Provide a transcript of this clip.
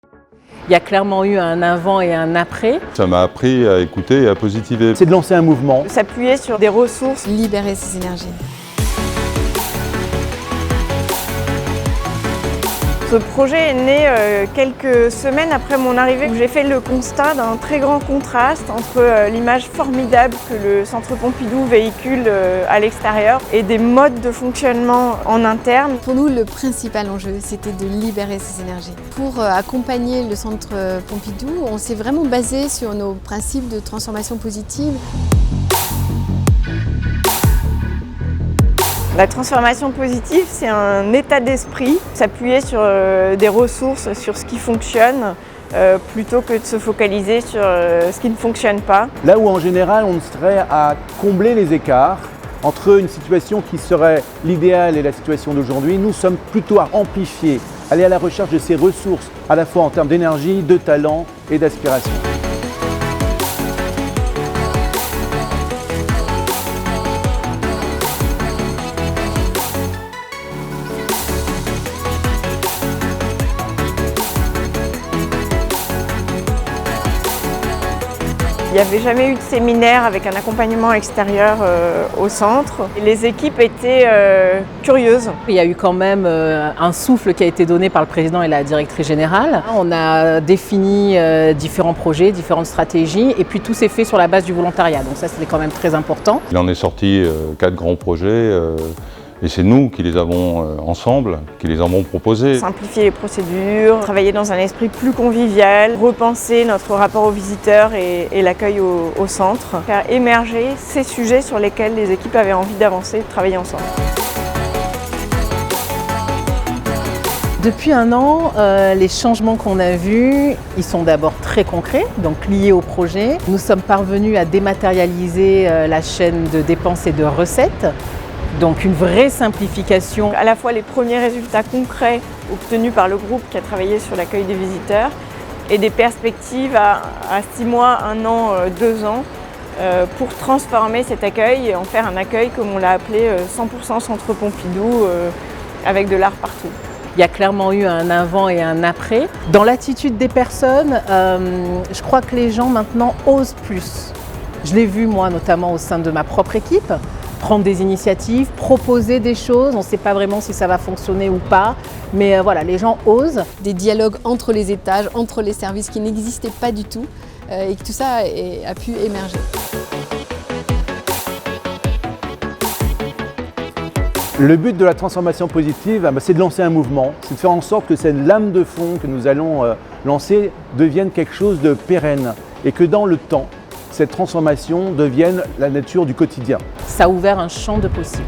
Il y a clairement eu un avant et un après. Ça m'a appris à écouter et à positiver. C'est de lancer un mouvement. S'appuyer sur des ressources. Libérer ses énergies. Ce projet est né quelques semaines après mon arrivée où j'ai fait le constat d'un très grand contraste entre l'image formidable que le Centre Pompidou véhicule à l'extérieur et des modes de fonctionnement en interne. Pour nous, le principal enjeu, c'était de libérer ses énergies. Pour accompagner le Centre Pompidou, on s'est vraiment basé sur nos principes de transformation positive. La transformation positive, c'est un état d'esprit, s'appuyer sur des ressources, sur ce qui fonctionne, plutôt que de se focaliser sur ce qui ne fonctionne pas. Là où en général on serait à combler les écarts entre une situation qui serait l'idéal et la situation d'aujourd'hui, nous sommes plutôt à amplifier, aller à la recherche de ces ressources, à la fois en termes d'énergie, de talent et d'aspiration. Il n'y avait jamais eu de séminaire avec un accompagnement extérieur au centre. Et les équipes étaient curieuses. Il y a eu quand même un souffle qui a été donné par le président et la directrice générale. On a défini différents projets, différentes stratégies, et puis tout s'est fait sur la base du volontariat. Donc ça, c'était quand même très important. Il en est sorti 4 grands projets et c'est nous qui les avons ensemble, qui les avons proposés. Simplifier les procédures, travailler dans un esprit plus convivial, repenser notre rapport aux visiteurs et l'accueil au centre, faire émerger ces sujets sur lesquels les équipes avaient envie d'avancer, de travailler ensemble. Depuis un an, les changements qu'on a vus, ils sont d'abord très concrets, donc liés au projet. Nous sommes parvenus à dématérialiser la chaîne de dépenses et de recettes. Donc une vraie simplification. À la fois les premiers résultats concrets obtenus par le groupe qui a travaillé sur l'accueil des visiteurs et des perspectives à 6 mois, 1 an, 2 ans pour transformer cet accueil et en faire un accueil comme on l'a appelé 100% Centre Pompidou avec de l'art partout. Il y a clairement eu un avant et un après. Dans l'attitude des personnes, je crois que les gens maintenant osent plus. Je l'ai vu moi notamment au sein de ma propre équipe. Prendre des initiatives, proposer des choses, on ne sait pas vraiment si ça va fonctionner ou pas, mais voilà, les gens osent. Des dialogues entre les étages, entre les services qui n'existaient pas du tout et que tout ça a pu émerger. Le but de la transformation positive, c'est de lancer un mouvement, c'est de faire en sorte que cette lame de fond que nous allons lancer devienne quelque chose de pérenne et que dans le temps, cette transformation devienne la nature du quotidien. Ça a ouvert un champ de possibles.